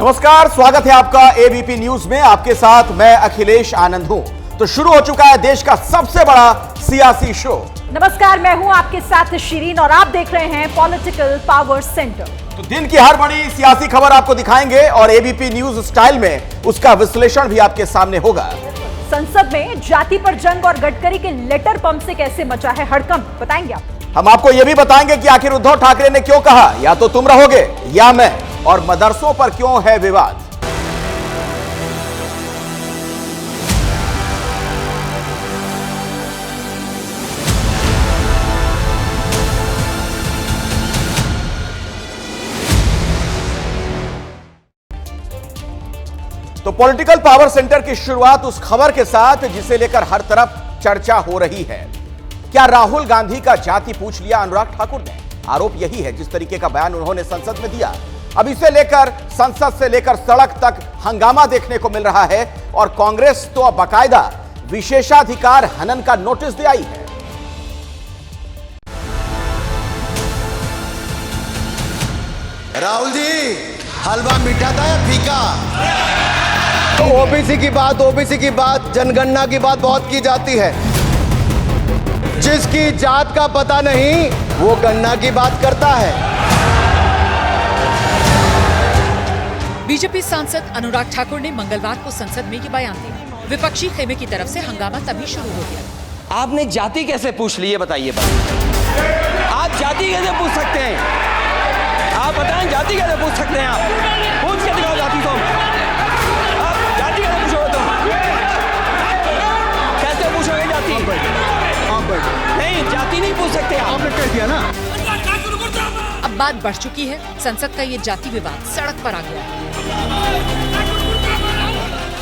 नमस्कार, स्वागत है आपका एबीपी न्यूज में। आपके साथ मैं अखिलेश आनंद हूं। तो शुरू हो चुका है देश का सबसे बड़ा सियासी शो। नमस्कार, मैं हूं आपके साथ शिरीन और आप देख रहे हैं पॉलिटिकल पावर सेंटर। तो दिन की हर बड़ी सियासी खबर आपको दिखाएंगे और एबीपी न्यूज स्टाइल में उसका विश्लेषण भी आपके सामने होगा। संसद में जाति पर जंग और गडकरी के लेटर पंप से कैसे मचा है हड़कंप, बताएंगे आप। हम आपको यह भी बताएंगे कि आखिर उद्धव ठाकरे ने क्यों कहा या तो तुम रहोगे या मैं, और मदरसों पर क्यों है विवाद। तो पॉलिटिकल पावर सेंटर की शुरुआत उस खबर के साथ जिसे लेकर हर तरफ चर्चा हो रही है। क्या राहुल गांधी का जाति पूछ लिया अनुराग ठाकुर ने? आरोप यही है। जिस तरीके का बयान उन्होंने संसद में दिया, अब इसे लेकर संसद से लेकर सड़क तक हंगामा देखने को मिल रहा है और कांग्रेस तो अब बाकायदा विशेषाधिकार हनन का नोटिस दे आई है। राहुल जी, हलवा मीठा था या फीका? तो ओबीसी की बात, जनगणना की बात बहुत की जाती है। जिसकी जात का पता नहीं वो गणना की बात करता है। बीजेपी सांसद अनुराग ठाकुर ने मंगलवार को संसद में ये बयान दिया। विपक्षी खेमे की तरफ से हंगामा तभी शुरू हो गया। आपने जाति कैसे पूछ ली, ये बताइए। आप जाति कैसे पूछ सकते हैं? आप बताएं, जाति कैसे पूछ सकते हैं? आप पूछ के दिखाओ जाति को। आप जाति कैसे पूछोगे? तुम कैसे पूछोगे जाति? नहीं, जाति नहीं पूछ सकते। आपने कह दिया ना। अब बात बढ़ चुकी है। संसद का ये जाति विवाद सड़क पर आ गया।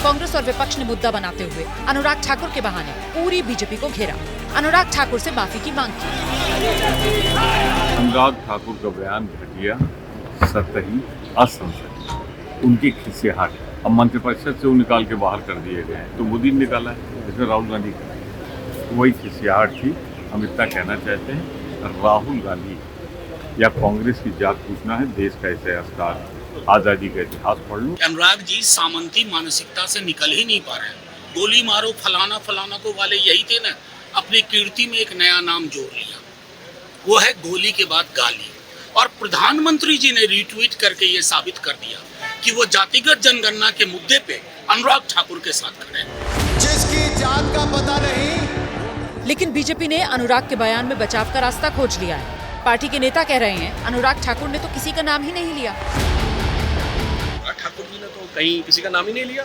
कांग्रेस और विपक्ष ने मुद्दा बनाते हुए अनुराग ठाकुर के बहाने पूरी बीजेपी को घेरा। अनुराग ठाकुर से माफी की मांग की। अनुराग ठाकुर का बयान घटिया, सतही, असंसदीय, उनकी खिस्सेहाट। अब मंत्रिपरिषद से वो निकाल के बाहर कर दिए गए हैं, तो मोदी ने निकाला है, जैसे राहुल गांधी का। वही खिस्सेहाट थी। हम इतना कहना चाहते हैं, राहुल गांधी या कांग्रेस की जात पूछना है, देश का इतिहासकार, आजादी का इतिहास पढ़ लो। अनुराग जी सामंती मानसिकता से निकल ही नहीं पा रहे हैं। गोली मारो फलाना फलाना को वाले यही थे ना, अपनी कीर्ति में एक नया नाम जोड़ लिया, वो है गोली के बाद गाली। और प्रधानमंत्री जी ने रीट्वीट करके ये साबित कर दिया कि वो जातिगत जनगणना के मुद्दे पे अनुराग ठाकुर के साथ खड़े हैं। जिसकी जात का पता नहीं। लेकिन बीजेपी ने अनुराग के बयान में बचाव का रास्ता खोज लिया है। पार्टी के नेता कह रहे हैं, अनुराग ठाकुर ने तो किसी का नाम ही नहीं लिया। ठाकुर जी ने तो कहीं किसी का नाम ही नहीं लिया।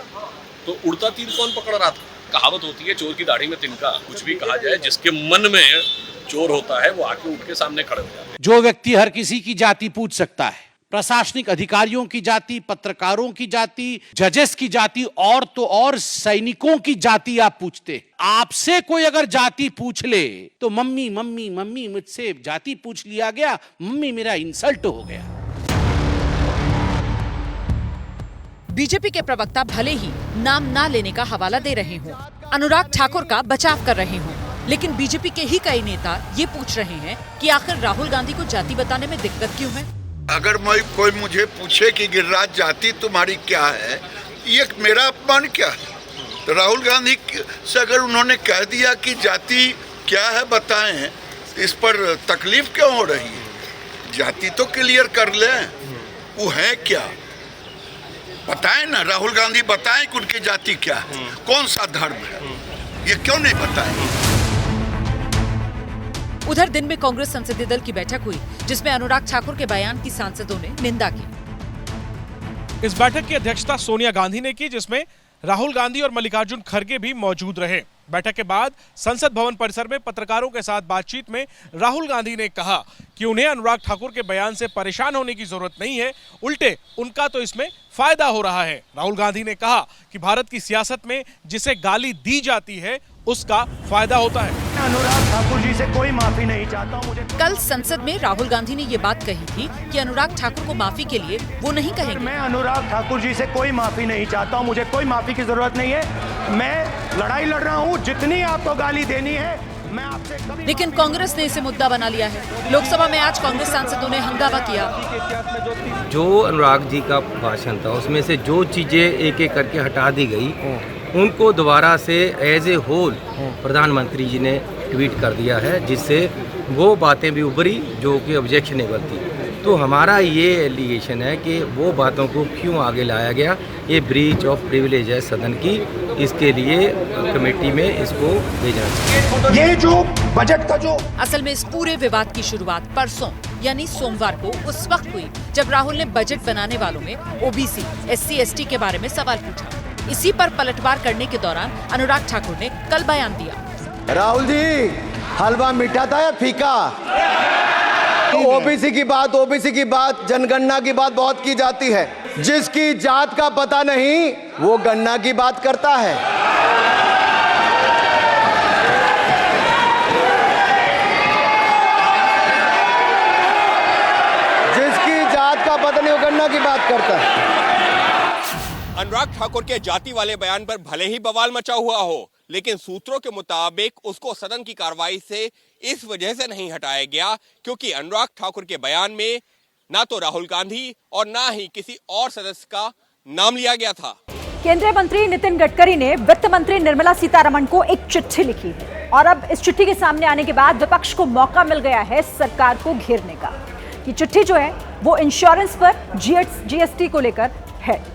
तो उड़ता तीर कौन पकड़ रहा था? कहावत होती है, चोर की दाढ़ी में तिनका। कुछ भी कहा जाए, जिसके मन में चोर होता है वो आके उठ के सामने खड़े हो जाते हैं। जो व्यक्ति हर किसी की जाति पूछ सकता है, प्रशासनिक अधिकारियों की जाति, पत्रकारों की जाति, जजेस की जाति, और तो और सैनिकों की जाति आप पूछते। आपसे कोई अगर जाति पूछ ले तो मम्मी मम्मी मम्मी, मुझसे जाति पूछ लिया गया, मम्मी मेरा इंसल्ट हो गया। बीजेपी के प्रवक्ता भले ही नाम ना लेने का हवाला दे रहे हों, अनुराग ठाकुर का बचाव कर रहे हों, लेकिन बीजेपी के ही कई नेता ये पूछ रहे हैं कि आखिर राहुल गांधी को जाति बताने में दिक्कत क्यों है। अगर कोई मुझे पूछे कि गिरिराज जाति तुम्हारी क्या है, ये मेरा अपमान क्या है? तो राहुल गांधी से अगर उन्होंने कह दिया कि जाति क्या है बताएं, इस पर तकलीफ क्यों हो रही है? जाति तो क्लियर कर लें, वो है क्या बताएं ना। राहुल गांधी बताएं कि उनकी जाति क्या है, कौन सा धर्म है, ये क्यों नहीं बताएं? उधर दिन में कांग्रेस संसदीय दल की बैठक हुई, जिसमें अनुराग ठाकुर के बयान की सांसदों ने निंदा की। इस बैठक की अध्यक्षता सोनिया गांधी ने की, जिसमें राहुल गांधी और मल्लिकार्जुन खड़गे भी मौजूद रहे। बैठक के बाद संसद भवन परिसर में पत्रकारों के साथ बातचीत में राहुल गांधी ने कहा कि उन्हें अनुराग ठाकुर के बयान से परेशान होने की जरूरत नहीं है, उल्टे उनका तो इसमें फायदा हो रहा है। राहुल गांधी ने कहा कि भारत की सियासत में जिसे गाली दी जाती है उसका फायदा होता है। अनुराग ठाकुर जी से कोई माफी नहीं चाहता हूं। मुझे कल संसद में राहुल गांधी ने ये बात कही थी कि अनुराग ठाकुर को माफी के लिए वो नहीं कहेंगे। मैं अनुराग ठाकुर जी से कोई माफी नहीं चाहता हूं, मुझे कोई माफी की जरूरत नहीं है। मैं लड़ाई लड़ रहा हूं, जितनी आपको गाली देनी है मैं आपसे कभी लेकिन कांग्रेस ने इसे मुद्दा बना लिया है। लोकसभा में आज कांग्रेस सांसदों ने हंगामा किया। जो अनुराग जी का भाषण था उसमें से जो चीज़ें एक एक करके हटा दी गई उनको दोबारा से एज ए होल प्रधानमंत्री जी ने ट्वीट कर दिया है, जिससे वो बातें भी उभरी जो कि ऑब्जेक्शनेबल थी। तो हमारा ये एलिगेशन है कि वो बातों को क्यों आगे लाया गया, ये ब्रीच ऑफ प्रिविलेज है सदन की, इसके लिए कमेटी में इसको भेजना चाहिए। ये जो बजट का जो असल में इस पूरे विवाद की शुरुआत परसों यानी सोमवार को उस वक्त हुई जब राहुल ने बजट बनाने वालों में ओबीसी, SC, ST के बारे में सवाल पूछा। इसी पर पलटवार करने के दौरान अनुराग ठाकुर ने कल बयान दिया। राहुल जी, हलवा मीठा था या फीका? ओबीसी की बात, जनगणना की बात बहुत की जाती है। जिसकी जात का पता नहीं वो गणना की बात करता है। जिसकी जात का पता नहीं वो गणना की बात करता है। अनुराग ठाकुर के जाति वाले बयान पर भले ही बवाल मचा हुआ हो, लेकिन सूत्रों के मुताबिक उसको सदन की कार्रवाई से इस वजह से नहीं हटाया गया क्योंकि अनुराग ठाकुर के बयान में ना तो राहुल गांधी और ना ही किसी और सदस्य का नाम लिया गया था। केंद्रीय मंत्री नितिन गडकरी ने वित्त मंत्री निर्मला सीतारमण को एक चिट्ठी लिखी है और अब इस चिट्ठी के सामने आने के बाद विपक्ष को मौका मिल गया है सरकार को घेरने का। ये चिट्ठी जो है वो इंश्योरेंस पर GST को लेकर है।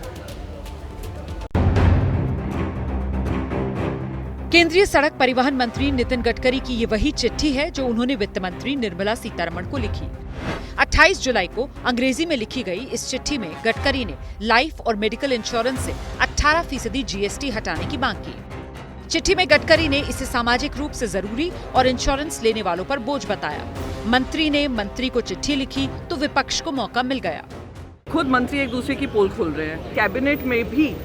केंद्रीय सड़क परिवहन मंत्री नितिन गडकरी की ये वही चिट्ठी है जो उन्होंने वित्त मंत्री निर्मला सीतारमण को लिखी। 28 जुलाई को अंग्रेजी में लिखी गई इस चिट्ठी में गडकरी ने लाइफ और मेडिकल इंश्योरेंस से 18% GST हटाने की मांग की। चिट्ठी में गडकरी ने इसे सामाजिक रूप से जरूरी और इंश्योरेंस लेने वालों पर बोझ बताया। मंत्री ने मंत्री को चिट्ठी लिखी तो विपक्ष को मौका मिल गया। खुद मंत्री एक दूसरे की पोल खोल रहे हैं, कैबिनेट में भी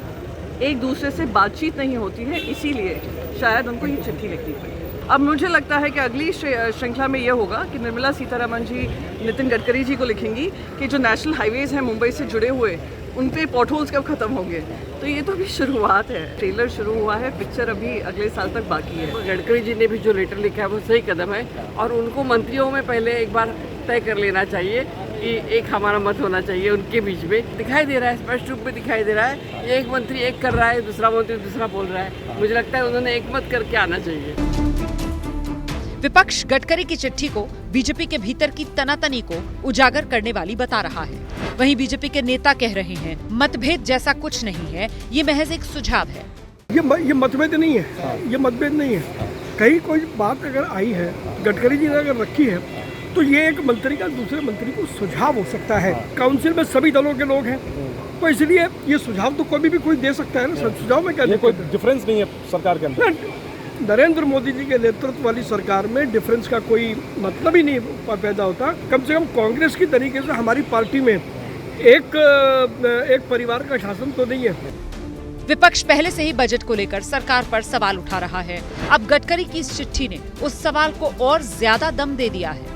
एक दूसरे से बातचीत नहीं होती है, इसीलिए शायद उनको ये चिट्ठी लिखनी पड़ी। अब मुझे लगता है कि अगली श्रृंखला में ये होगा कि निर्मला सीतारमण जी नितिन गडकरी जी को लिखेंगी कि जो नेशनल हाईवेज हैं मुंबई से जुड़े हुए, उन पे पॉटहोल्स कब खत्म होंगे। तो ये तो अभी शुरुआत है, ट्रेलर शुरू हुआ है, पिक्चर अभी अगले साल तक बाकी है। गडकरी जी ने भी जो लेटर लिखा है वो सही कदम है और उनको मंत्रियों में पहले एक बार तय कर लेना चाहिए कि एक हमारा मत होना चाहिए उनके बीच में। दिखाई दे रहा है, स्पष्ट रूप में दिखाई दे रहा है, एक मंत्री एक कर रहा है, दूसरा मंत्री दूसरा बोल रहा है। मुझे लगता है उन्होंने एक मत करके आना चाहिए। विपक्ष गडकरी की चिट्ठी को बीजेपी के भीतर की तनातनी को उजागर करने वाली बता रहा है। वहीं बीजेपी के नेता कह रहे हैं मतभेद जैसा कुछ नहीं है, ये महज एक सुझाव है। ये मतभेद नहीं है, ये मतभेद नहीं है। कहीं कोई बात अगर आई है, गडकरी जी ने अगर रखी है, तो ये एक मंत्री का दूसरे मंत्री को सुझाव हो सकता है। काउंसिल में सभी दलों के लोग हैं, तो इसलिए ये सुझाव तो कोई भी दे सकता है ना। सुझाव में क्या कोई डिफरेंस नहीं है सरकार के अंदर। नरेंद्र मोदी जी के नेतृत्व वाली सरकार में डिफरेंस का कोई मतलब ही नहीं पैदा होता। कम से कम कांग्रेस की तरीके से हमारी पार्टी में एक परिवार का शासन तो नहीं है। विपक्ष पहले से ही बजट को लेकर सरकार पर सवाल उठा रहा है। अब गडकरी की इस चिट्ठी ने उस सवाल को और ज्यादा दम दे दिया है।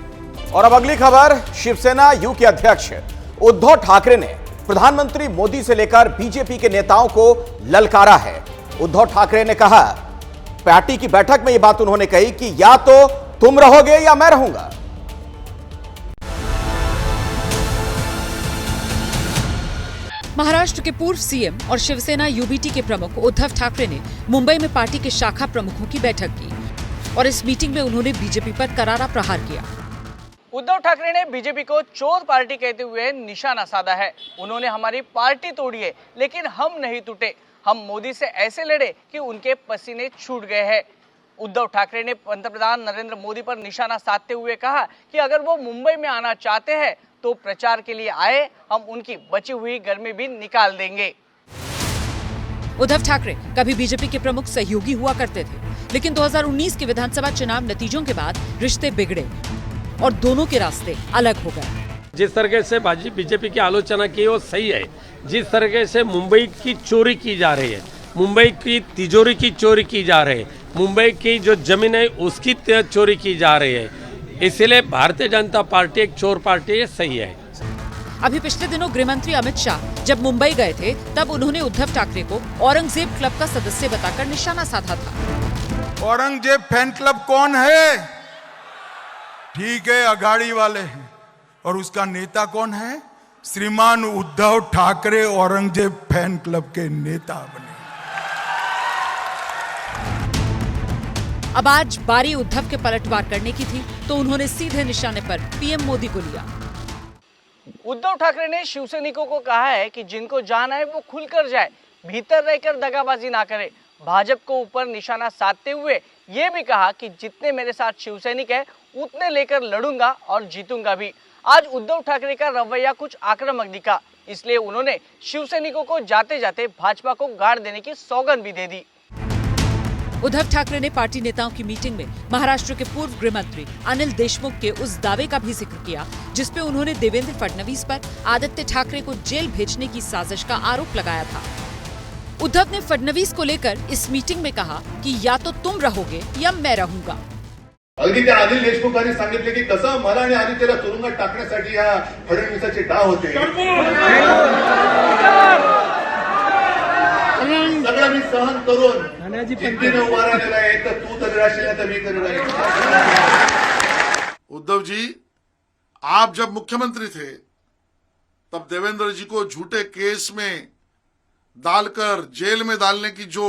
और अब अगली खबर, शिवसेना यू के अध्यक्ष उद्धव ठाकरे ने प्रधानमंत्री मोदी से लेकर बीजेपी के नेताओं को ललकारा है। उद्धव ठाकरे ने कहा, पार्टी की बैठक में यह बात उन्होंने कही कि या तो तुम रहोगे या मैं रहूंगा। महाराष्ट्र के पूर्व सीएम और शिवसेना यूबीटी के प्रमुख उद्धव ठाकरे ने मुंबई में पार्टी के शाखा प्रमुखों की बैठक की और इस मीटिंग में उन्होंने बीजेपी पर करारा प्रहार किया। उद्धव ठाकरे ने बीजेपी को चोर पार्टी कहते हुए निशाना साधा है। उन्होंने हमारी पार्टी तोड़ी है, लेकिन हम नहीं टूटे। हम मोदी से ऐसे लड़े कि उनके पसीने छूट गए हैं। उद्धव ठाकरे ने पंतप्रधान नरेंद्र मोदी पर निशाना साधते हुए कहा कि अगर वो मुंबई में आना चाहते हैं तो प्रचार के लिए आए, हम उनकी बची हुई गर्मी भी निकाल देंगे। उद्धव ठाकरे कभी बीजेपी के प्रमुख सहयोगी हुआ करते थे, लेकिन 2019 के विधानसभा चुनाव नतीजों के बाद रिश्ते बिगड़े और दोनों के रास्ते अलग हो गए। जिस तरीके से बीजेपी की आलोचना की वो सही है। जिस तरीके से मुंबई की चोरी की जा रही है, मुंबई की तिजोरी की चोरी की जा रही है, मुंबई की जो जमीन है उसकी चोरी की जा रही है, इसलिए भारतीय जनता पार्टी एक चोर पार्टी है, सही है। अभी पिछले दिनों गृह मंत्री अमित शाह जब मुंबई गए थे, तब उन्होंने उद्धव ठाकरे को औरंगजेब क्लब का सदस्य बताकर निशाना साधा था। औरंगजेब फैन क्लब कौन है? ठीक है, अघाड़ी वाले हैं। और उसका नेता कौन है? श्रीमान उद्धव ठाकरे औरंगजेब फैन क्लब के नेता बने। अब आज बारी उद्धव के पलटवार करने की थी, तो उन्होंने सीधे निशाने पर पीएम मोदी को लिया। उद्धव ठाकरे ने शिवसैनिकों को कहा है कि जिनको जाना है वो खुलकर जाए, भीतर रहकर दगाबाजी ना करे। भाजपा को ऊपर निशाना साधते हुए ये भी कहा कि जितने मेरे साथ शिवसैनिक हैं उतने लेकर लड़ूंगा और जीतूंगा भी। आज उद्धव ठाकरे का रवैया कुछ आक्रामक दिखा, इसलिए उन्होंने शिवसैनिकों को जाते जाते भाजपा को गाड़ देने की सौगंध भी दे दी। उद्धव ठाकरे ने पार्टी नेताओं की मीटिंग में महाराष्ट्र के पूर्व गृह मंत्री अनिल देशमुख के उस दावे का भी जिक्र किया जिसपे उन्होंने देवेंद्र फडणवीस पर आदित्य ठाकरे को जेल भेजने की साजिश का आरोप लगाया था। उद्धव ने फडणवीस को लेकर इस मीटिंग में कहा कि या तो तुम रहोगे या मैं रहूंगा। अगदी त्या अनिल देशमुखांनी सांगितले की कसं मला आणि आदित्यला तुरुंगात टाकण्यासाठी या फडणवीसाचे डाव होते, सगळं मी सहन करून जिद्दीने उभा राहिलेला आहे, तर तू तरी राहशील तर मी तरी राहील। उद्धव जी, आप जब मुख्यमंत्री थे तब देवेंद्र जी को झूठे केस में डालकर जेल में डालने की जो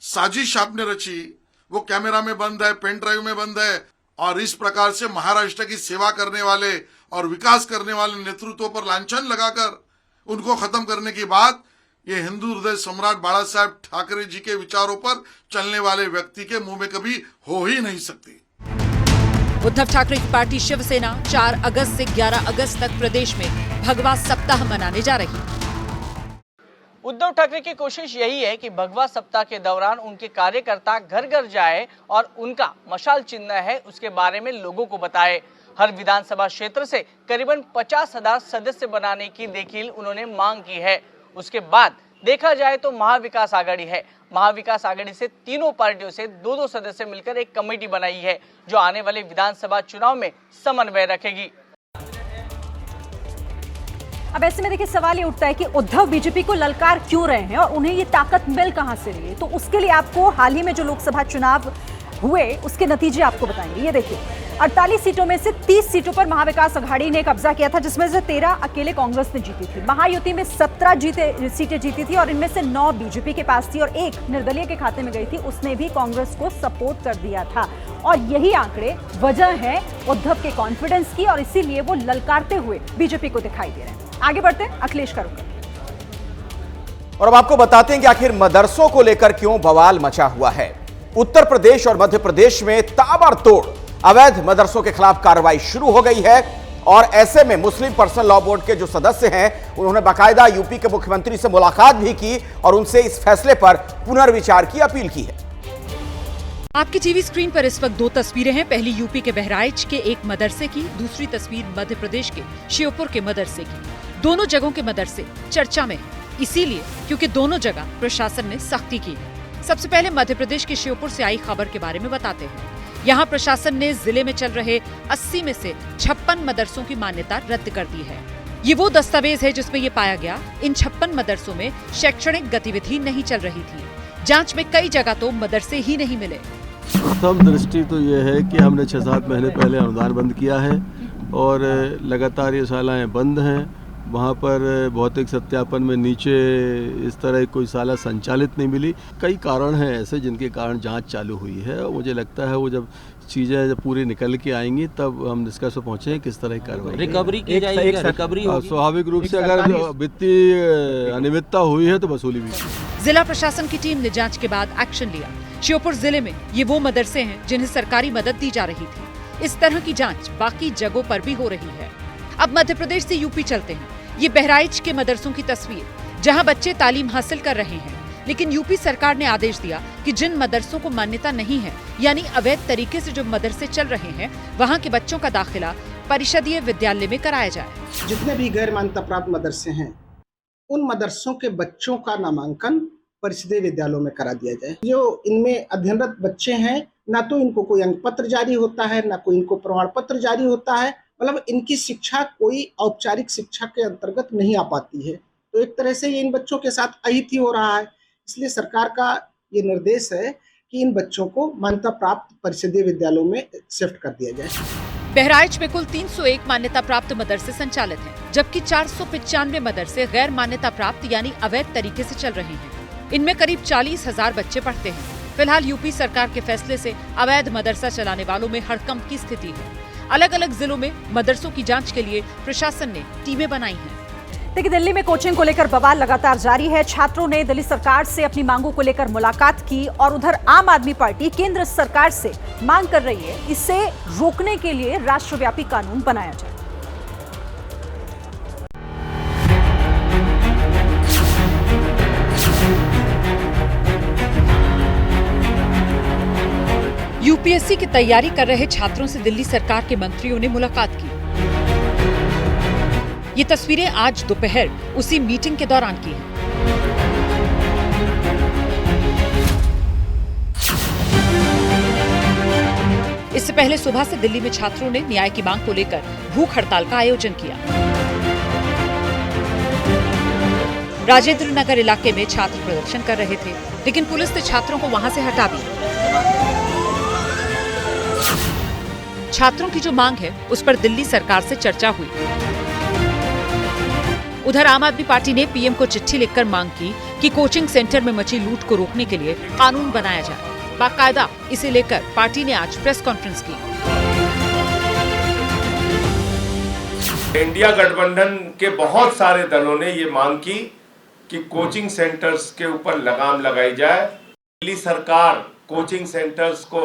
साजिश आपने रची वो कैमरा में बंद है, पेन ड्राइव में बंद है। और इस प्रकार से महाराष्ट्र की सेवा करने वाले और विकास करने वाले नेतृत्व पर लांछन लगाकर उनको खत्म करने की बात ये हिंदू हृदय सम्राट बाला साहेब ठाकरे जी के विचारों पर चलने वाले व्यक्ति के मुंह में कभी हो ही नहीं सकती। उद्धव ठाकरे की पार्टी शिवसेना 4 अगस्त से 11 अगस्त तक प्रदेश में भगवा सप्ताह मनाने जा रही। उद्धव ठाकरे की कोशिश यही है कि भगवा सप्ताह के दौरान उनके कार्यकर्ता घर घर जाए और उनका मशाल चिन्ह है उसके बारे में लोगों को बताए। हर विधानसभा क्षेत्र से करीबन 50,000 सदस्य बनाने की देखिल उन्होंने मांग की है। उसके बाद देखा जाए तो महाविकास आघाड़ी है। महाविकास आघाड़ी से तीनों पार्टियों से 2-2 सदस्य मिलकर एक कमेटी बनाई है जो आने वाले विधानसभा चुनाव में समन्वय रखेगी। अब ऐसे में देखिए सवाल ये उठता है कि उद्धव बीजेपी को ललकार क्यों रहे हैं और उन्हें ये ताकत मिल कहां से रही है। तो उसके लिए आपको हाल ही में जो लोकसभा चुनाव हुए उसके नतीजे आपको बताएंगे। ये देखिए 48 सीटों में से 30 सीटों पर महाविकास आघाड़ी ने कब्जा किया था, जिसमें से 13 अकेले कांग्रेस ने जीती थी। महायुति में 17 सीटें जीती थी और इनमें से 9 बीजेपी के पास थी और 1 निर्दलीय के खाते में गई थी, उसने भी कांग्रेस को सपोर्ट कर दिया था। और यही आंकड़े वजह है उद्धव के कॉन्फिडेंस की और इसीलिए वो ललकारते हुए बीजेपी को दिखाई दे रहे हैं। आगे बढ़ते हैं, अखिलेश का रुख। और अब आपको बताते हैं कि आखिर मदरसों को लेकर क्यों बवाल मचा हुआ है। उत्तर प्रदेश और मध्य प्रदेश में ताबड़तोड़ अवैध मदरसों के खिलाफ कार्रवाई शुरू हो गई है और ऐसे में मुस्लिम पर्सनल लॉ बोर्ड के जो सदस्य हैं उन्होंने बाकायदा यूपी के मुख्यमंत्री से मुलाकात भी की और उनसे इस फैसले पर पुनर्विचार की अपील की है। आपकी टीवी स्क्रीन पर इस वक्त 2 तस्वीरें हैं। पहली यूपी के बहराइच के एक मदरसे की, दूसरी तस्वीर मध्य प्रदेश के श्योपुर के मदरसे की। दोनों जगहों के मदरसे चर्चा में हैं, इसीलिए क्योंकि दोनों जगह प्रशासन ने सख्ती की है। सबसे पहले मध्य प्रदेश के श्योपुर से आई खबर के बारे में बताते हैं। यहाँ प्रशासन ने जिले में चल रहे 80 में से 56 मदरसों की मान्यता रद्द कर दी है। ये वो दस्तावेज है जिसमें ये पाया गया इन 56 मदरसों में शैक्षणिक गतिविधि नहीं चल रही थी। जांच में कई जगह तो मदरसे ही नहीं मिले। प्रथम दृष्टि तो ये है कि हमने 6-7 महीने पहले अनुदान बंद किया है और लगातार ये शालाएं बंद हैं। वहाँ पर भौतिक सत्यापन में नीचे इस तरह कोई शाला संचालित नहीं मिली। कई कारण हैं ऐसे जिनके कारण जांच चालू हुई है और मुझे लगता है वो जब चीज़ें जब पूरी निकल के आएंगी तब हम निष्कर्ष पर पहुँचे किस तरह की कार्रवाई रिकवरी की जाएगी। रिकवरी स्वाभाविक रूप से अगर वित्तीय अनियमितता हुई है तो वसूली भी। जिला प्रशासन की टीम ने जांच के बाद एक्शन लिया। श्योपुर जिले में ये वो मदरसे हैं जिन्हें सरकारी मदद दी जा रही थी। इस तरह की जांच बाकी जगहों पर भी हो रही है। अब मध्य प्रदेश से यूपी चलते हैं। ये बहराइच के मदरसों की तस्वीर, जहां बच्चे तालीम हासिल कर रहे हैं, लेकिन यूपी सरकार ने आदेश दिया कि जिन मदरसों को मान्यता नहीं है, यानी अवैध तरीके से जो मदरसे चल रहे हैं, वहां के बच्चों का दाखिला परिषदीय विद्यालय में कराया जाए। जितने भी गैर मान्यता प्राप्त मदरसे हैं, उन मदरसों के बच्चों का नामांकन परिषदीय विद्यालयों में करा दिया जाए। जो इनमें अध्ययनरत बच्चे हैं, ना तो इनको कोई अंक पत्र जारी होता है, ना कोई इनको प्रमाण पत्र जारी होता है, मतलब इनकी शिक्षा कोई औपचारिक शिक्षा के अंतर्गत नहीं आ पाती है। तो एक तरह से ये इन बच्चों के साथ अहित ही हो रहा है। इसलिए सरकार का ये निर्देश है कि इन बच्चों को मान्यता प्राप्त परिषदीय विद्यालयों में शिफ्ट कर दिया जाए। बहराइच में कुल 301 मान्यता प्राप्त मदरसे संचालित हैं, जबकि 495 मदरसे गैर मान्यता प्राप्त यानी अवैध तरीके से चल रहे हैं। इनमें करीब 40,000 बच्चे पढ़ते हैं। फिलहाल यूपी सरकार के फैसले से अवैध मदरसा चलाने वालों में हड़कंप की स्थिति है। अलग अलग जिलों में मदरसों की जांच के लिए प्रशासन ने टीमें बनाई हैं। देखिए, दिल्ली में कोचिंग को लेकर बवाल लगातार जारी है। छात्रों ने दिल्ली सरकार से अपनी मांगों को लेकर मुलाकात की और उधर आम आदमी पार्टी केंद्र सरकार से मांग कर रही है इसे रोकने के लिए राष्ट्रव्यापी कानून बनाया जाए। यूपीएससी की तैयारी कर रहे छात्रों से दिल्ली सरकार के मंत्रियों ने मुलाकात की। ये तस्वीरें आज दोपहर उसी मीटिंग के दौरान की हैं। इससे पहले सुबह से दिल्ली में छात्रों ने न्याय की मांग को लेकर भूख हड़ताल का आयोजन किया। राजेंद्र नगर इलाके में छात्र प्रदर्शन कर रहे थे, लेकिन पुलिस ने छात्रों को वहां से हटा दिया। छात्रों की जो मांग है उस पर दिल्ली सरकार से चर्चा हुई। उधर आम आदमी पार्टी ने पीएम को चिट्ठी लिखकर मांग की कि कोचिंग सेंटर में मची लूट को रोकने के लिए कानून बनाया जाए। बाकायदा इसे लेकर पार्टी ने आज प्रेस कॉन्फ्रेंस की। इंडिया गठबंधन के बहुत सारे दलों ने ये मांग की कि कोचिंग सेंटर्स के ऊपर लगाम लगाई जाए। दिल्ली सरकार कोचिंग सेंटर्स को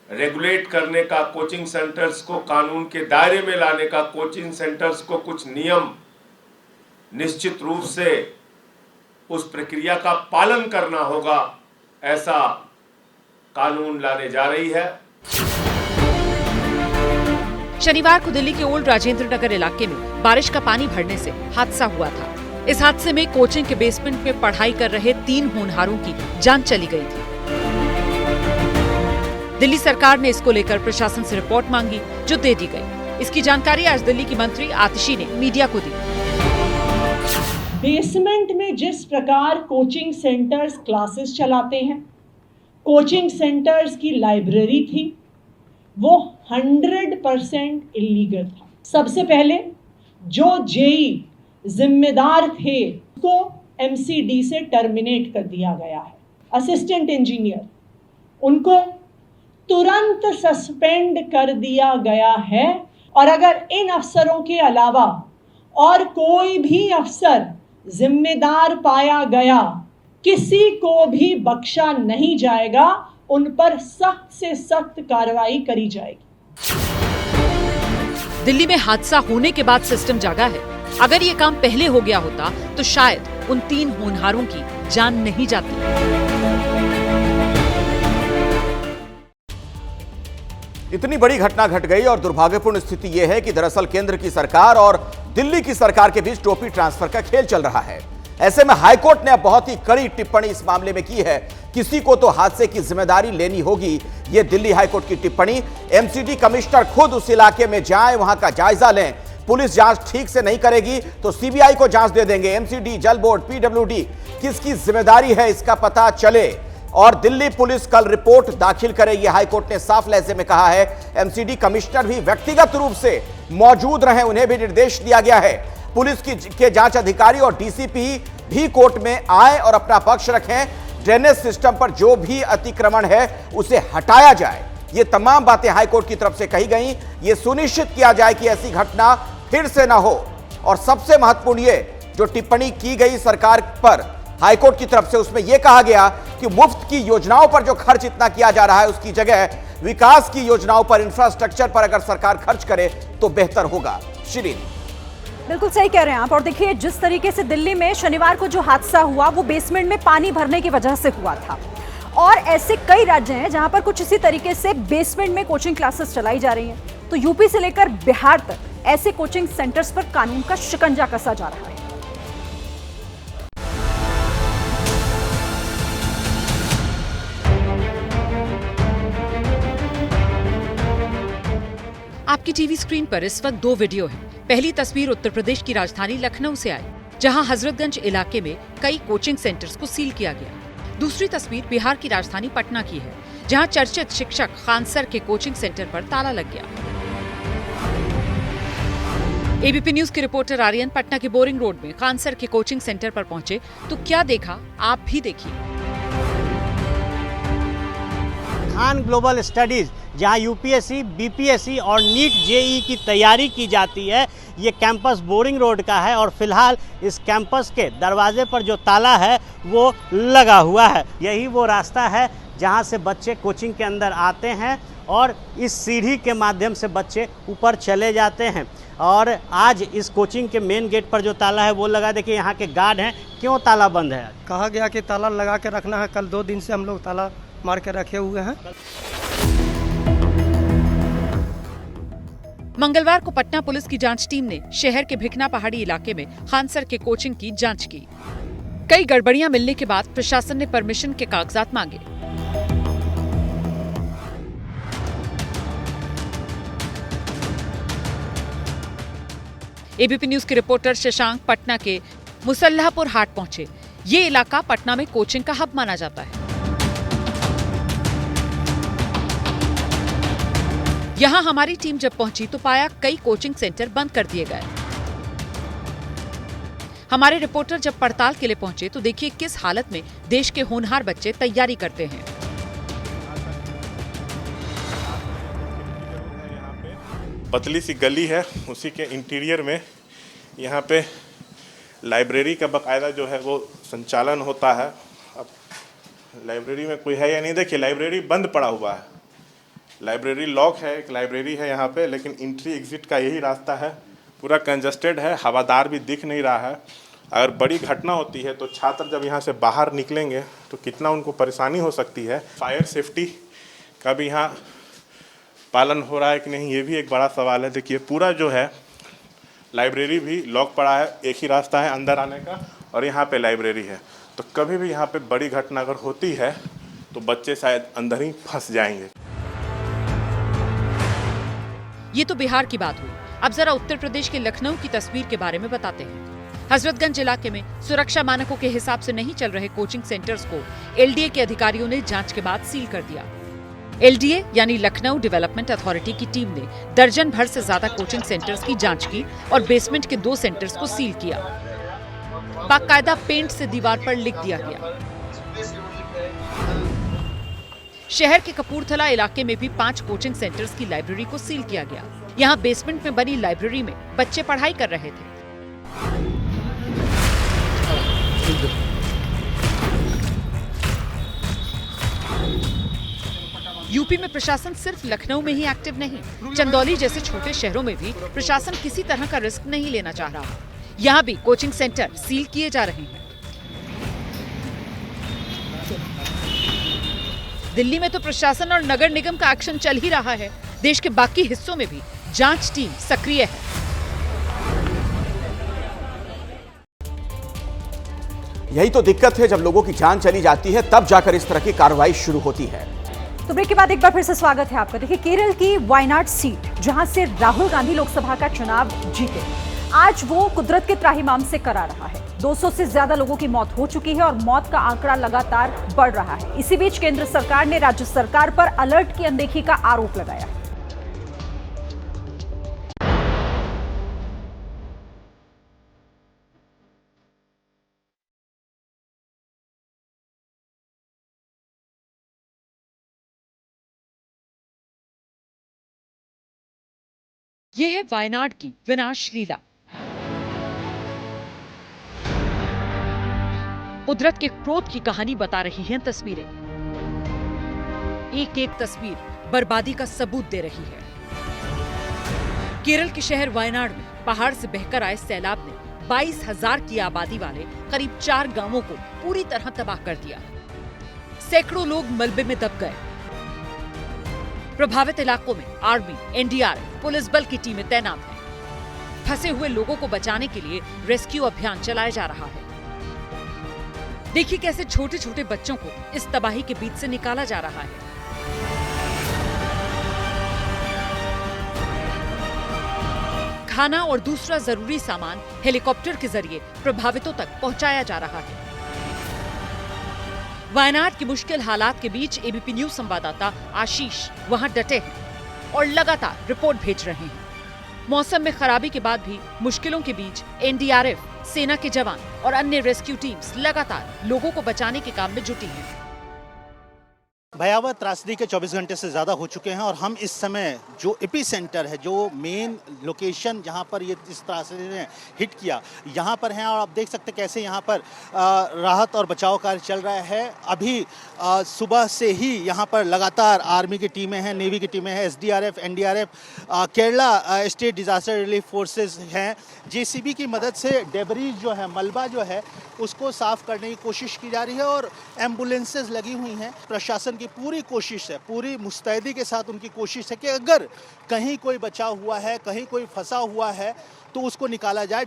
रेगुलेट करने का, कोचिंग सेंटर्स को कानून के दायरे में लाने का, कोचिंग सेंटर्स को कुछ नियम निश्चित रूप से उस प्रक्रिया का पालन करना होगा, ऐसा कानून लाने जा रही है। शनिवार को दिल्ली के ओल्ड राजेंद्र नगर इलाके में बारिश का पानी भरने से हादसा हुआ था। इस हादसे में कोचिंग के बेसमेंट में पढ़ाई कर रहे 3 होनहारों की जान चली गई थी। दिल्ली सरकार ने इसको लेकर प्रशासन से रिपोर्ट मांगी, जो दे दी गई। इसकी जानकारी आज दिल्ली की मंत्री आतिशी ने मीडिया को दी। बेसमेंट में जिस प्रकार कोचिंग सेंटर्स क्लासेस चलाते हैं, कोचिंग सेंटर्स की लाइब्रेरी थी, वो 100% इलीगल था। सबसे पहले जो जेई जिम्मेदार थे उसको एमसीडी से टर्मिनेट कर दिया गया है। असिस्टेंट इंजीनियर उनको तुरंत सस्पेंड कर दिया गया है और अगर इन अफसरों के अलावा और कोई भी अफसर जिम्मेदार पाया गया, किसी को भी बख्शा नहीं जाएगा, उन पर सख्त से सख्त कार्रवाई करी जाएगी। दिल्ली में हादसा होने के बाद सिस्टम जागा है। अगर ये काम पहले हो गया होता तो शायद उन 3 होनहारों की जान नहीं जाती। इतनी बड़ी घटना घट गई और दुर्भाग्यपूर्ण स्थिति यह है कि दरअसल केंद्र की सरकार और दिल्ली की सरकार के बीच टोपी ट्रांसफर का खेल चल रहा है। ऐसे में हाईकोर्ट ने अब बहुत ही कड़ी टिप्पणी इस मामले में की है। किसी को तो हादसे की जिम्मेदारी लेनी होगी। ये दिल्ली हाईकोर्ट की टिप्पणी। एमसीडी कमिश्नर खुद उस इलाके में जाएं, वहां का जायजा लें। पुलिस जांच ठीक से नहीं करेगी तो सीबीआई को जांच दे देंगे। एमसीडी, जल बोर्ड, पीडब्ल्यूडी, किसकी जिम्मेदारी है इसका पता चले और दिल्ली पुलिस कल रिपोर्ट दाखिल करेगी। हाईकोर्ट ने साफ लहजे में कहा है एमसीडी कमिश्नर भी व्यक्तिगत रूप से मौजूद रहे, उन्हें भी निर्देश दिया गया है। पुलिस के जांच अधिकारी और डीसीपी भी कोर्ट में आए और अपना पक्ष रखें। ड्रेनेज सिस्टम पर जो भी अतिक्रमण है उसे हटाया जाए। ये तमाम बातें हाईकोर्ट की तरफ से कही गई। ये सुनिश्चित किया जाए कि ऐसी घटना फिर से ना हो। और सबसे महत्वपूर्ण ये जो टिप्पणी की गई सरकार पर हाईकोर्ट की तरफ से, उसमें यह कहा गया कि मुफ्त की योजनाओं पर जो खर्च इतना किया जा रहा है उसकी जगह विकास की योजनाओं पर, इंफ्रास्ट्रक्चर पर अगर सरकार खर्च करे तो बेहतर होगा। शिरीन, बिल्कुल सही कह रहे हैं आप। और देखिए, जिस तरीके से दिल्ली में शनिवार को जो हादसा हुआ वो बेसमेंट में पानी भरने की वजह से हुआ था और ऐसे कई राज्य हैं जहां पर कुछ इसी तरीके से बेसमेंट में कोचिंग क्लासेस चलाई जा रही हैं। तो यूपी से लेकर बिहार तक ऐसे कोचिंग सेंटर्स पर कानून का शिकंजा कसा जा रहा है। आपकी टीवी स्क्रीन पर इस वक्त 2 वीडियो हैं। पहली तस्वीर उत्तर प्रदेश की राजधानी लखनऊ से आई, जहां हजरतगंज इलाके में कई कोचिंग सेंटर्स को सील किया गया। दूसरी तस्वीर बिहार की राजधानी पटना की है, जहां चर्चित शिक्षक खान सर के कोचिंग सेंटर पर ताला लग गया। एबीपी न्यूज के रिपोर्टर आर्यन पटना के बोरिंग रोड में खान सर के कोचिंग सेंटर पर पहुंचे तो क्या देखा, आप भी देखिए। खान ग्लोबल स्टडीज, जहां यूपीएससी, बीपीएससी और नीट जेईई की तैयारी की जाती है, ये कैंपस बोरिंग रोड का है और फिलहाल इस कैंपस के दरवाजे पर जो ताला है वो लगा हुआ है। यही वो रास्ता है जहां से बच्चे कोचिंग के अंदर आते हैं और इस सीढ़ी के माध्यम से बच्चे ऊपर चले जाते हैं। और आज इस कोचिंग के मेन गेट पर जो ताला है वो लगा, देखिए यहाँ के गार्ड हैं, क्यों ताला बंद है? कहा गया कि ताला लगा के रखना है, कल 2 दिन से हम लोग ताला मार के रखे हुए हैं। मंगलवार को पटना पुलिस की जांच टीम ने शहर के भिखना पहाड़ी इलाके में खान सर के कोचिंग की जांच की। कई गड़बड़ियां मिलने के बाद प्रशासन ने परमिशन के कागजात मांगे। एबीपी न्यूज के रिपोर्टर शशांक पटना के मुसल्लाहपुर हाट पहुंचे। ये इलाका पटना में कोचिंग का हब माना जाता है। यहां हमारी टीम जब पहुंची तो पाया कई कोचिंग सेंटर बंद कर दिए गए। हमारे रिपोर्टर जब पड़ताल के लिए पहुंचे तो देखिए किस हालत में देश के होनहार बच्चे तैयारी करते हैं। पतली सी गली है, उसी के इंटीरियर में यहाँ पे लाइब्रेरी का बकायदा जो है वो संचालन होता है। अब लाइब्रेरी में कोई है या नहीं, देखिए लाइब्रेरी बंद पड़ा हुआ है, लाइब्रेरी लॉक है, एक लाइब्रेरी है यहाँ पे, लेकिन एंट्री एग्जिट का यही रास्ता है, पूरा कंजस्टेड है, हवादार भी दिख नहीं रहा है। अगर बड़ी घटना होती है तो छात्र जब यहाँ से बाहर निकलेंगे तो कितना उनको परेशानी हो सकती है। फायर सेफ्टी का भी यहाँ पालन हो रहा है कि नहीं, ये भी एक बड़ा सवाल है। देखिए पूरा जो है लाइब्रेरी भी लॉक पड़ा है, एक ही रास्ता है अंदर आने का और यहाँ पे लाइब्रेरी है, तो कभी भी यहाँ पे बड़ी घटना अगर होती है तो बच्चे शायद अंदर ही फंस जाएंगे। ये तो बिहार की बात हुई। अब जरा उत्तर प्रदेश के लखनऊ की तस्वीर के बारे में बताते हैं। हजरतगंज इलाके में सुरक्षा मानकों के हिसाब से नहीं चल रहे कोचिंग सेंटर्स को एलडीए के अधिकारियों ने जांच के बाद सील कर दिया। एलडीए यानी लखनऊ डेवलपमेंट अथॉरिटी की टीम ने दर्जन भर से ज्यादा कोचिंग सेंटर्स की जांच की और बेसमेंट के 2 सेंटर्स को सील किया। बाकायदा पेंट से दीवार पर लिख दिया गया। शहर के कपूरथला इलाके में भी 5 कोचिंग सेंटर्स की लाइब्रेरी को सील किया गया। यहाँ बेसमेंट में बनी लाइब्रेरी में बच्चे पढ़ाई कर रहे थे। यूपी में प्रशासन सिर्फ लखनऊ में ही एक्टिव नहीं, चंदौली जैसे छोटे शहरों में भी प्रशासन किसी तरह का रिस्क नहीं लेना चाह रहा। यहाँ भी कोचिंग सेंटर सील किए जा रहे हैं। दिल्ली में तो प्रशासन और नगर निगम का एक्शन चल ही रहा है। देश के बाकी हिस्सों में भी जांच टीम सक्रिय है। यही तो दिक्कत है, जब लोगों की जान चली जाती है तब जाकर इस तरह की कार्रवाई शुरू होती है। तो ब्रेक के बाद एक बार फिर से स्वागत है आपका। देखिए, केरल की वायनाड सीट, जहां से राहुल गांधी लोकसभा का चुनाव जीते, आज वो कुदरत के त्राहिमाम से करा रहा है। 200 से ज्यादा लोगों की मौत हो चुकी है और मौत का आंकड़ा लगातार बढ़ रहा है। इसी बीच केंद्र सरकार ने राज्य सरकार पर अलर्ट की अनदेखी का आरोप लगाया। ये है वायनाड की विनाश लीला। कुदरत के क्रोध की कहानी बता रही हैं तस्वीरें। एक एक तस्वीर बर्बादी का सबूत दे रही है। केरल के शहर वायनाड में पहाड़ से बहकर आए सैलाब ने 22,000 की आबादी वाले करीब 4 गांवों को पूरी तरह तबाह कर दिया। सैकड़ों लोग मलबे में दब गए। प्रभावित इलाकों में आर्मी, एनडीआरएफ, पुलिस बल की टीमें तैनात हैं। फंसे हुए लोगों को बचाने के लिए रेस्क्यू अभियान चलाया जा रहा है। देखिए कैसे छोटे छोटे बच्चों को इस तबाही के बीच से निकाला जा रहा है। खाना और दूसरा जरूरी सामान हेलीकॉप्टर के जरिए प्रभावितों तक पहुंचाया जा रहा है। वायनाड की मुश्किल हालात के बीच एबीपी न्यूज संवाददाता आशीष वहां डटे हैं और लगातार रिपोर्ट भेज रहे हैं। मौसम में खराबी के बाद भी मुश्किलों के बीच एनडीआरएफ, सेना के जवान और अन्य रेस्क्यू टीम्स लगातार लोगों को बचाने के काम में जुटी हैं। भयावह त्रासदी के 24 घंटे से ज़्यादा हो चुके हैं और हम इस समय जो एपी सेंटर है, जो मेन लोकेशन जहां पर ये इस त्रासदी ने हिट किया, यहां पर हैं और आप देख सकते हैं कैसे यहां पर राहत और बचाव कार्य चल रहा है। अभी सुबह से ही यहां पर लगातार आर्मी की टीमें हैं, नेवी की टीमें हैं, SDRF, NDRF, Kerala state disaster relief forces हैं। जेसीबी की मदद से डेबरीज जो है, मलबा जो है, उसको साफ करने की कोशिश की जा रही है और एम्बुलेंसेस लगी हुई हैं। प्रशासन की पूरी कोशिश है, पूरी मुस्तैदी के साथ उनकी कोशिश है कि अगर कहीं कोई बचा हुआ है, कहीं कोई फंसा हुआ है तो उसको निकाला जाए।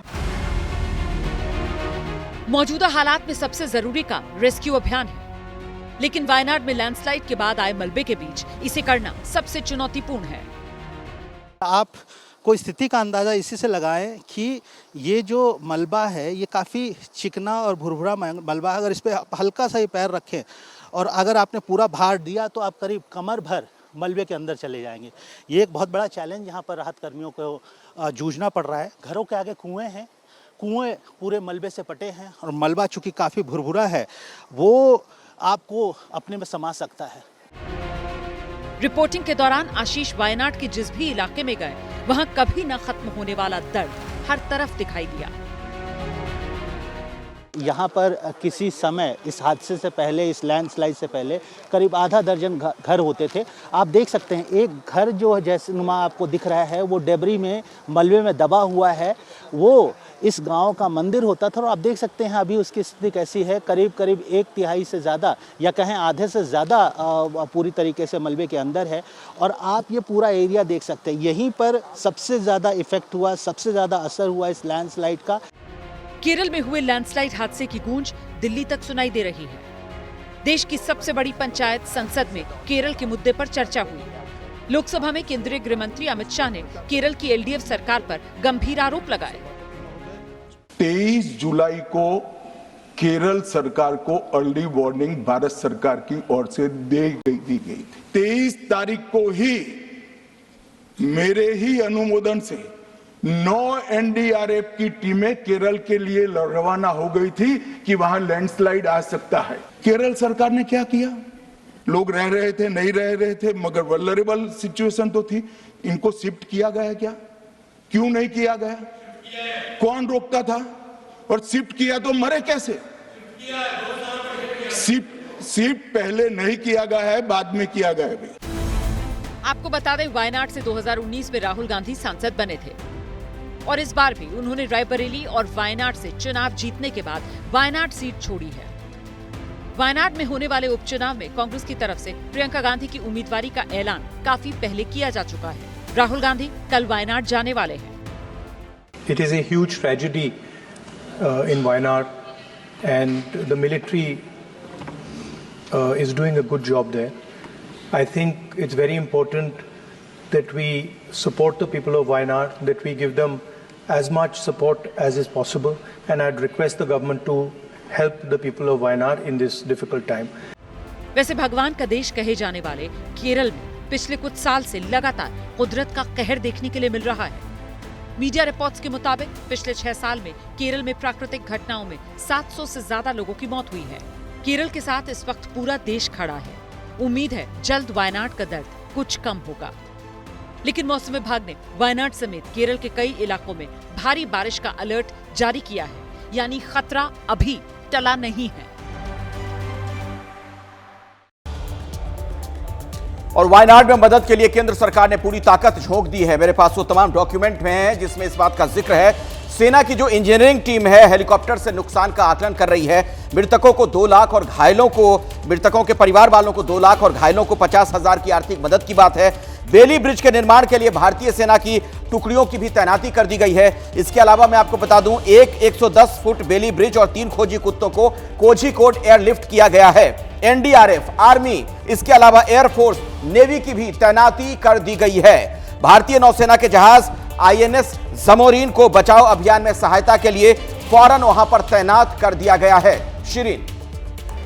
मौजूदा हालात में सबसे जरूरी काम रेस्क्यू अभियान है, लेकिन वायनाड में लैंडस्लाइड के बाद आए मलबे के बीच इसे करना सबसे चुनौतीपूर्ण है। आप कोई स्थिति का अंदाज़ा इसी से लगाएं कि ये जो मलबा है ये काफ़ी चिकना और भुरभुरा मलबा है। अगर इस पर हल्का सा ही पैर रखें और अगर आपने पूरा भार दिया तो आप करीब कमर भर मलबे के अंदर चले जाएंगे। ये एक बहुत बड़ा चैलेंज यहाँ पर राहत कर्मियों को जूझना पड़ रहा है। घरों के आगे कुएँ हैं, कुएँ पूरे मलबे से पटे हैं और मलबा चूँकि काफ़ी भुरभुरा है वो आपको अपने में समा सकता है। रिपोर्टिंग के दौरान आशीष वायनाड के जिस भी इलाके में गए वहां कभी न खत्म होने वाला दर्द हर तरफ दिखाई दिया। यहाँ पर किसी समय इस हादसे से पहले, इस लैंडस्लाइड से पहले करीब आधा दर्जन घर होते थे। आप देख सकते हैं एक घर जो जैसे नुमा आपको दिख रहा है वो डेबरी में, मलबे में दबा हुआ है। वो इस गांव का मंदिर होता था और आप देख सकते हैं अभी उसकी स्थिति कैसी है। करीब करीब 1/3 से ज़्यादा या कहें आधे से ज़्यादा पूरी तरीके से मलबे के अंदर है और आप ये पूरा एरिया देख सकते हैं। यहीं पर सबसे ज़्यादा इफेक्ट हुआ, सबसे ज़्यादा असर हुआ इस लैंडस्लाइड का। केरल में हुए लैंडस्लाइड हादसे की गूंज दिल्ली तक सुनाई दे रही है। देश की सबसे बड़ी पंचायत संसद में केरल के मुद्दे पर चर्चा हुई। लोकसभा में केंद्रीय गृह मंत्री अमित शाह ने केरल की एलडीएफ सरकार पर गंभीर आरोप लगाए। 23 जुलाई को केरल सरकार को अर्ली वार्निंग भारत सरकार की ओर से दी गई थी। 23 तारीख को ही मेरे ही अनुमोदन से 9 एनडीआरएफ की टीमें केरल के लिए रवाना हो गई थी कि वहां लैंडस्लाइड आ सकता है। केरल सरकार ने क्या किया? लोग रह रहे थे, नहीं रह रहे थे, मगर वल्नरेबल सिचुएशन तो थी। इनको शिफ्ट किया गया क्या? क्यों नहीं किया गया? कौन रोकता था? और शिफ्ट किया तो मरे कैसे? शिफ्ट पहले नहीं किया गया है, बाद में किया गया है। आपको बता दें वायनाड से 2019 में राहुल गांधी सांसद बने थे और इस बार भी उन्होंने रायबरेली और वायनाड से चुनाव जीतने के बाद वायनाड सीट छोड़ी है। वायनाड में होने वाले उपचुनाव में कांग्रेस की तरफ से प्रियंका गांधी की उम्मीदवारी का ऐलान काफी पहले किया जा चुका है। राहुल गांधी कल वायनाड जाने वाले हैं। It is a huge tragedy in Wayanad, and the military is doing a good job there. I think it's very important that we support the people of Wayanad, that we give them as much support as is possible, and I'd request the government to help the people of Wayanad in this difficult time. वैसे भगवान का देश कहे जाने वाले केरल में पिछले कुछ साल से लगातार कुदरत का कहर देखने के लिए मिल रहा है। मीडिया रिपोर्ट्स के मुताबिक पिछले 6 साल में केरल में प्राकृतिक घटनाओं में 700 से ज्यादा लोगों की मौत हुई है। केरल के साथ इस वक्त पूरा देश खड़ा है। उम्मीद है जल्द वायनाड का दर्द कुछ कम होगा। लेकिन मौसम विभाग ने वायनाड समेत केरल के कई इलाकों में भारी बारिश का अलर्ट जारी किया है, यानी खतरा अभी टला नहीं है। और वायनाड में मदद के लिए केंद्र सरकार ने पूरी ताकत झोंक दी है। मेरे पास वो तमाम डॉक्यूमेंट में है जिसमें इस बात का जिक्र है। सेना की जो इंजीनियरिंग टीम है हेलीकॉप्टर से नुकसान का आकलन कर रही है। मृतकों को 2 लाख और घायलों को, मृतकों के परिवार वालों को 2 लाख और घायलों को 50,000 की आर्थिक मदद की बात है। बेली ब्रिज के निर्माण के लिए भारतीय सेना की टुकड़ियों की भी तैनाती कर दी गई है। इसके अलावा मैं आपको बता दूं, 110 फुट बेली ब्रिज और 3 खोजी कुत्तों को कोझिकोड एयरलिफ्ट किया गया है। एनडीआरएफ, आर्मी, इसके अलावा एयरफोर्स, नेवी की भी तैनाती कर दी गई है। भारतीय नौसेना के जहाज आईएनएस जमोरीन को बचाव अभियान में सहायता के लिए फौरन वहां पर तैनात कर दिया गया है। शिरीन,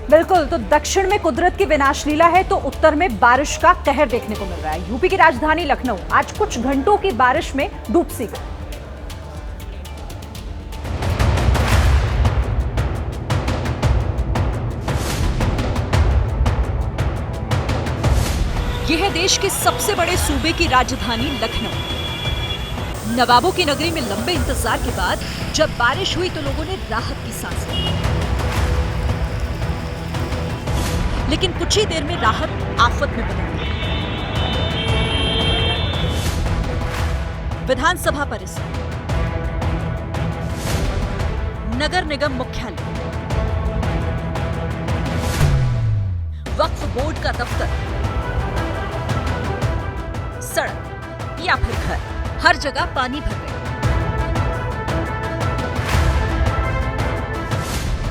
बिल्कुल, तो दक्षिण में कुदरत की विनाश लीला है तो उत्तर में बारिश का कहर देखने को मिल रहा है। यूपी की राजधानी लखनऊ आज कुछ घंटों की बारिश में डूब सी गई। यह है देश के सबसे बड़े सूबे की राजधानी लखनऊ। नवाबों की नगरी में लंबे इंतजार के बाद जब बारिश हुई तो लोगों ने राहत की सांस ली, लेकिन कुछ ही देर में राहत आफत में बदल गई। विधानसभा परिसर, नगर निगम मुख्यालय, वक्फ बोर्ड का दफ्तर, सड़क या फिर घर, हर जगह पानी भर गया।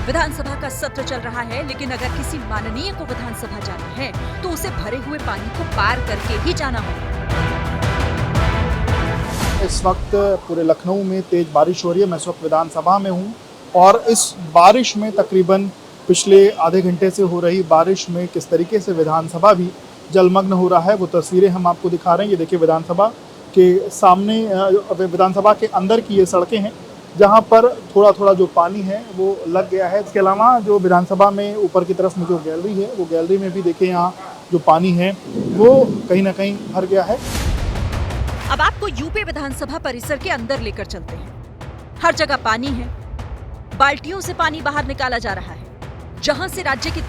विधानसभा का सत्र चल रहा है, लेकिन अगर किसी माननीय को विधानसभा जाना है तो उसे भरे हुए पानी को पार करके ही जाना होगा। इस वक्त पूरे लखनऊ में तेज बारिश हो रही है। मैं इस वक्त विधानसभा में हूं और इस बारिश में तकरीबन पिछले आधे घंटे से हो रही बारिश में किस तरीके से विधानसभा भी जलमग्न हो रहा है वो तस्वीरें हम आपको दिखा रहे हैं। ये देखिए विधानसभा के सामने, विधानसभा के अंदर की ये सड़कें हैं जहां पर थोड़ा थोड़ा जो पानी है वो लग गया है। इसके अलावा जो विधानसभा में ऊपर की तरफ में जो गैलरी है वो गैलरी में भी देखिए यहाँ जो पानी है वो कहीं ना कहीं भर गया है। अब आपको यूपी विधानसभा परिसर के अंदर लेकर चलते हैं। हर जगह पानी है, बाल्टियों से पानी बाहर निकाला जा रहा है। जहां से राज्य की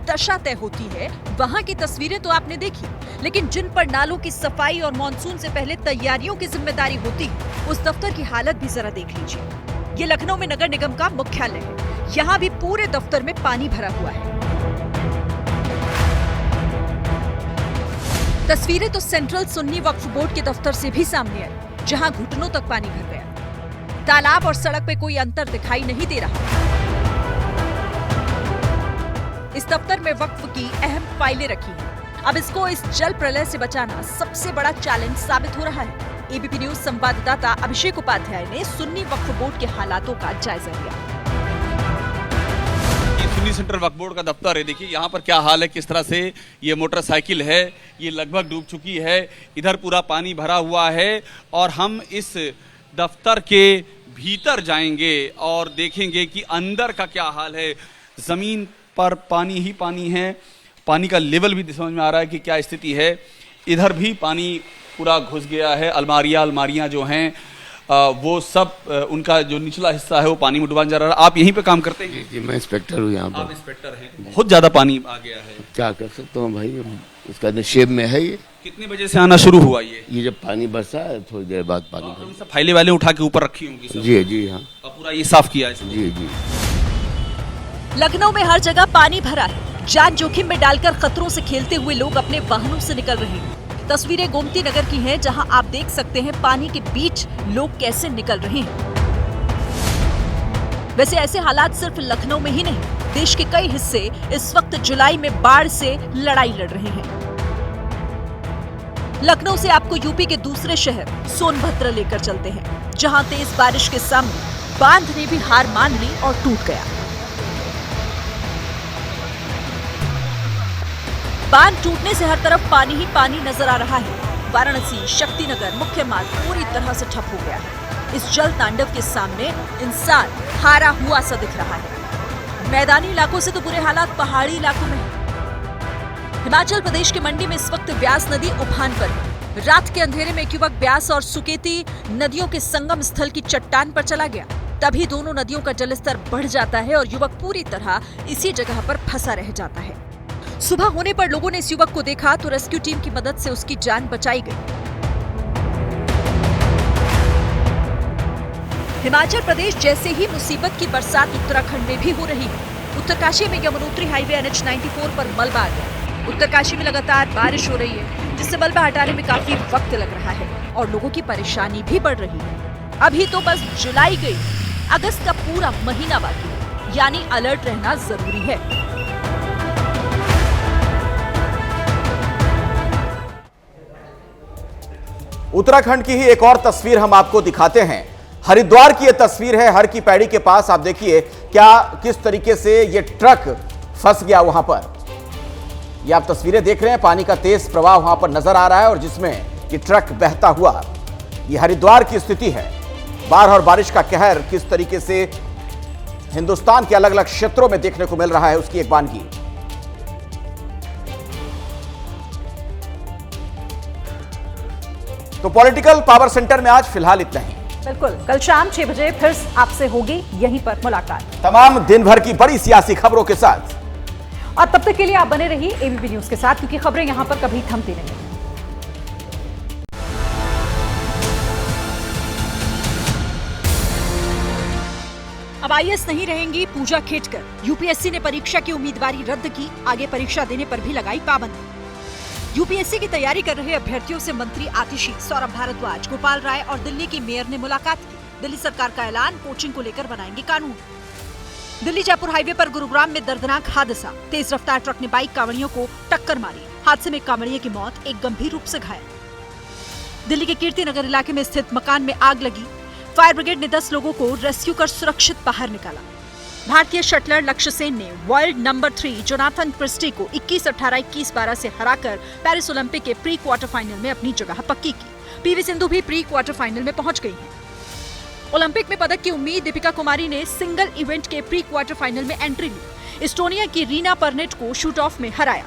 दशा तय होती है वहां की तस्वीरें तो आपने देखी, लेकिन जिन पर नालों की सफाई और मानसून से पहले तैयारियों की जिम्मेदारी होती है उस दफ्तर की हालत भी जरा देख लीजिए। ये लखनऊ में नगर निगम का मुख्यालय है। यहाँ भी पूरे दफ्तर में पानी भरा हुआ है। तस्वीरें तो सेंट्रल सुन्नी वक्फ बोर्ड के दफ्तर से भी सामने आई, जहां घुटनों तक पानी भर गया। तालाब और सड़क पे कोई अंतर दिखाई नहीं दे रहा। इस दफ्तर में वक्फ की अहम फाइलें रखी हैं। अब इसको इस जल प्रलय से बचाना सबसे बड़ा चैलेंज साबित हो रहा है। एबीपी न्यूज संवाददाता अभिषेक उपाध्याय ने सुन्नी वक्फ बोर्ड के हालातों का जायजा लिया। ये सुन्नी सेंट्रल वक्फ बोर्ड का दफ्तर है। देखिए यहाँ पर क्या हाल है, किस तरह से ये मोटरसाइकिल है ये लगभग डूब चुकी है। इधर पूरा पानी भरा हुआ है और हम इस दफ्तर के भीतर जाएंगे और देखेंगे कि अंदर का क्या हाल है। जमीन पर पानी ही पानी है। पानी का लेवल भी समझ में आ रहा है कि क्या स्थिति है। इधर भी पानी पूरा घुस गया है। अलमारियां जो हैं वो सब उनका जो निचला हिस्सा है वो पानी में डुबा जा रहा है। आप यहीं पे काम करते हैं? जी मैं इंस्पेक्टर हूँ यहाँ पर। आप इंस्पेक्टर हैं। बहुत ज्यादा पानी आ गया है। क्या कर सकता हूँ भाई, उसका नशेब में है ये। कितने बजे से आना शुरू हुआ ये जब पानी बरसा है थोड़ी देर बाद पानी सब फाइलें वाले उठा के ऊपर रखी होंगी सब। जी हाँ। और पूरा ये साफ किया है? जी। लखनऊ में हर जगह पानी भरा है। जान जोखिम में डालकर खतरों से खेलते हुए लोग अपने वाहनों से निकल रहे हैं। तस्वीरें गोमती नगर की हैं, जहां आप देख सकते हैं पानी के बीच लोग कैसे निकल रहे हैं। वैसे ऐसे हालात सिर्फ लखनऊ में ही नहीं, देश के कई हिस्से इस वक्त जुलाई में बाढ़ से लड़ाई लड़ रहे हैं। लखनऊ से आपको यूपी के दूसरे शहर सोनभद्र लेकर चलते हैं, जहां तेज बारिश के सामने बांध ने भी हार मान ली और टूट गया। बांध टूटने से हर तरफ पानी ही पानी नजर आ रहा है। वाराणसी, शक्तिनगर मुख्य मार्ग पूरी तरह से ठप हो गया है। इस जल तांडव के सामने इंसान हारा हुआ सा दिख रहा है। मैदानी इलाकों से तो बुरे हालात पहाड़ी इलाकों में है। हिमाचल प्रदेश के मंडी में इस वक्त ब्यास नदी उफान पर है। रात के अंधेरे में एक युवक ब्यास और सुकेती नदियों के संगम स्थल की चट्टान पर चला गया। तभी दोनों नदियों का जलस्तर बढ़ जाता है और युवक पूरी तरह इसी जगह पर फंसा रह जाता है। सुबह होने पर लोगों ने इस युवक को देखा तो रेस्क्यू टीम की मदद से उसकी जान बचाई गई। हिमाचल प्रदेश जैसे ही मुसीबत की बरसात उत्तराखंड में भी हो रही है। उत्तरकाशी में यमुनोत्री हाईवे NH 94 पर मलबा आ गया। उत्तरकाशी में लगातार बारिश हो रही है, जिससे मलबा हटाने में काफी वक्त लग रहा है और लोगों की परेशानी भी बढ़ रही है। अभी तो बस जुलाई गई, अगस्त का पूरा महीना बाकी है, यानी अलर्ट रहना जरूरी है। उत्तराखंड की ही एक और तस्वीर हम आपको दिखाते हैं। हरिद्वार की यह तस्वीर है। हर की पैड़ी के पास आप देखिए क्या किस तरीके से यह ट्रक फंस गया वहां पर। ये आप तस्वीरें देख रहे हैं, पानी का तेज प्रवाह वहां पर नजर आ रहा है और जिसमें ये ट्रक बहता हुआ, ये हरिद्वार की स्थिति है। बाढ़ और बारिश का कहर किस तरीके से हिंदुस्तान के अलग अलग क्षेत्रों में देखने को मिल रहा है, उसकी एक वानगी। तो पॉलिटिकल पावर सेंटर में आज फिलहाल इतना ही। बिल्कुल, कल शाम 6 बजे फिर आपसे होगी यहीं पर मुलाकात, तमाम दिन भर की बड़ी सियासी खबरों के साथ। और तब तक के लिए आप बने रहिए एबीपी न्यूज के साथ, क्योंकि खबरें यहां पर कभी थमती नहीं। अब आईएएस नहीं रहेंगी पूजा खेटकर। यूपीएससी ने परीक्षा की उम्मीदवारी रद्द की, आगे परीक्षा देने पर भी लगाई पाबंदी। यूपीएससी की तैयारी कर रहे अभ्यर्थियों से मंत्री आतिशी, सौरभ भारद्वाज, गोपाल राय और दिल्ली के मेयर ने मुलाकात की। दिल्ली सरकार का ऐलान, कोचिंग को लेकर बनाएंगे कानून। दिल्ली जयपुर हाईवे पर गुरुग्राम में दर्दनाक हादसा, तेज रफ्तार ट्रक ने बाइक कांवड़ियों को टक्कर मारी। हादसे में कांवड़िये की मौत, एक गंभीर रूप से घायल। दिल्ली के कीर्ति नगर इलाके में स्थित मकान में आग लगी, फायर ब्रिगेड ने 10 लोगों को रेस्क्यू कर सुरक्षित बाहर निकाला। भारतीय शटलर लक्ष्य सेन ने वर्ल्ड नंबर 3 जोनाथन क्रिस्टी को 21-18, 21-12 से हराकर पेरिस ओलंपिक के प्री क्वार्टर फाइनल में अपनी जगह पक्की की। पीवी सिंधु भी प्री क्वार्टर फाइनल में पहुंच गई हैं। ओलंपिक में पदक की उम्मीद दीपिका कुमारी ने सिंगल इवेंट के प्री क्वार्टर फाइनल में एंट्री ली। एस्टोनिया की रीना परनेट को शूट ऑफ में हराया।